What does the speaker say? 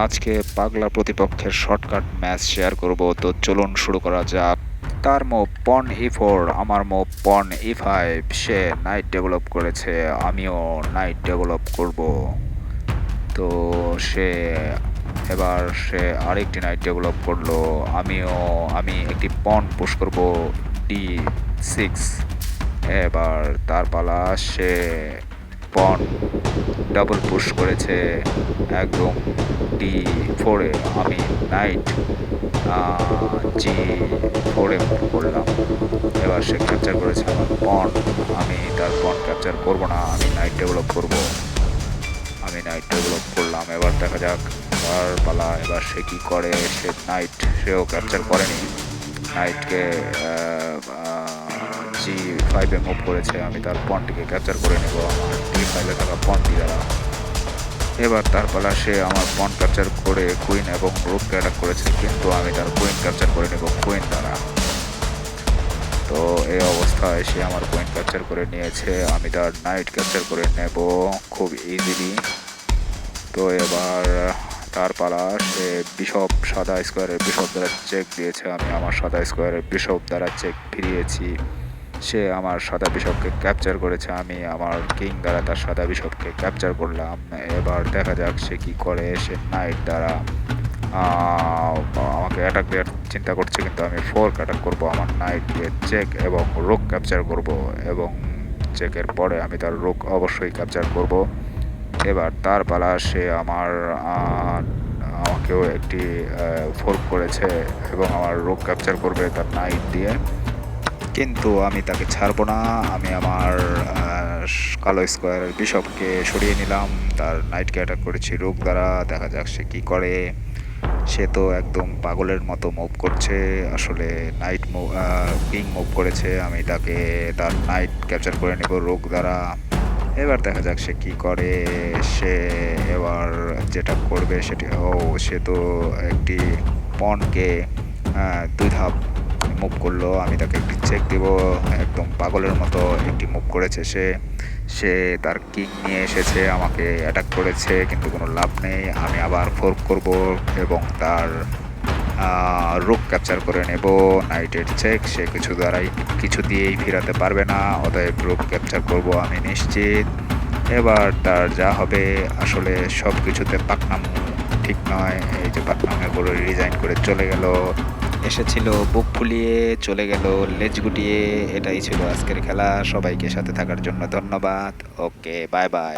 আজকে পাগলা প্রতিপক্ষের শর্টকাট ম্যাচ শেয়ার করব, তো চলুন শুরু করা যাক। তার মুভ পন E4, আমার মুভ পন E5। সে নাইট ডেভেলপ করেছে, আমিও নাইট ডেভেলপ করব। তো সে সে আরেকটি নাইট ডেভেলপ করলো। আমি একটি পন পুশ করব D6। এবার তার পালা, সে পন ডাবল পুশ করেছে একদম D4-এ। আমি নাইট G4-এ মুভ করলাম। এবার সে ক্যাপচার করেছে আমার পন। আমি তার পন ক্যাপচার করব না, আমি নাইট ডেভেলপ করব। আমি নাইট ডেভেলপ করলাম। এবার দেখা যাক তার পালা। এবার সে কি করে, সেও ক্যাপচার করেনি। নাইটকে G5-এ মুভ করেছে। আমি তার পনটিকে ক্যাপচার করে নেব আমার D5-এ থাকা পনটি দ্বারা। এবার তার পালা, সে আমার পন ক্যাপচার করে কুইন এবং রুককে অ্যাটাক করেছে, কিন্তু আমি তার কুইন ক্যাপচার করে নেব কুইন দ্বারা। তো এই অবস্থায় সে আমার কুইন ক্যাপচার করে নিয়েছে, আমি তার নাইট ক্যাপচার করে নেব খুব ইজিলি। তো এবার তার পালা, সে বিশপ সাদা স্কোয়ারের বিশপ দ্বারা চেক দিয়েছে, আমি আমার সাদা স্কোয়ারের বিশপ দ্বারা চেক ফিরিয়েছি। সে আমার সাদা বিশপকে ক্যাপচার করেছে, আমি আমার কিং দ্বারা তার সাদা বিশপকে ক্যাপচার করলাম। এবার দেখা যাক সে কি করে। সে নাইট দ্বারা আমাকে অ্যাটাক দেওয়ার চিন্তা করছে, কিন্তু আমি ফোর্ক অ্যাটাক করব। আমার নাইট দিয়ে চেক এবং রুক ক্যাপচার করব, এবং চেকের পরে আমি তার রুক অবশ্যই ক্যাপচার করব। এবার তার পালা, সে আমাকেও একটি ফোর্ক করেছে এবং আমার রুক ক্যাপচার করবে তার নাইট দিয়ে, কিন্তু আমি তাকে ছাড়বো না। আমি আমার কালো স্কোয়ারের বিশপকে সরিয়ে নিলাম, তার নাইটকে অ্যাটাক করেছি রুক দ্বারা। দেখা যাক সে কী করে। সে তো একদম পাগলের মতো মুভ করছে, আসলে নাইট মুভ কিং মুভ করেছে, আমি তার নাইট ক্যাপচার করে নেব রুক দ্বারা। এবার দেখা যাক সে কী করে। সে এবার যেটা করবে সে তো একটি পনকে 2 ধাপ মুভ করলো, আমি তাকে একটি চেক দিব। একদম পাগলের মতো একটি মুভ করেছে সে তার কিং নিয়ে এসেছে, আমাকে অ্যাটাক করেছে, কিন্তু কোনো লাভ নেই। আমি আবার ফোর্ক করব এবং তার রুক ক্যাপচার করে নেব। নাইটের চেক, সে কিছু দিয়েই ফিরাতে পারবে না, অতএব রুক ক্যাপচার করব আমি নিশ্চিত। এবার তার যা হবে, আসলে সব কিছুতে পাকনামো ঠিক নয়। এই যে পাকনামে করে রিজাইন করে চলে গেল, এসেছিল বুক ফুলিয়ে, চলে গেল লেজ গুটিয়ে। এটাই ছিল আজকের খেলা। সবাইকে সাথে থাকার জন্য ধন্যবাদ। ওকে, বাই বাই।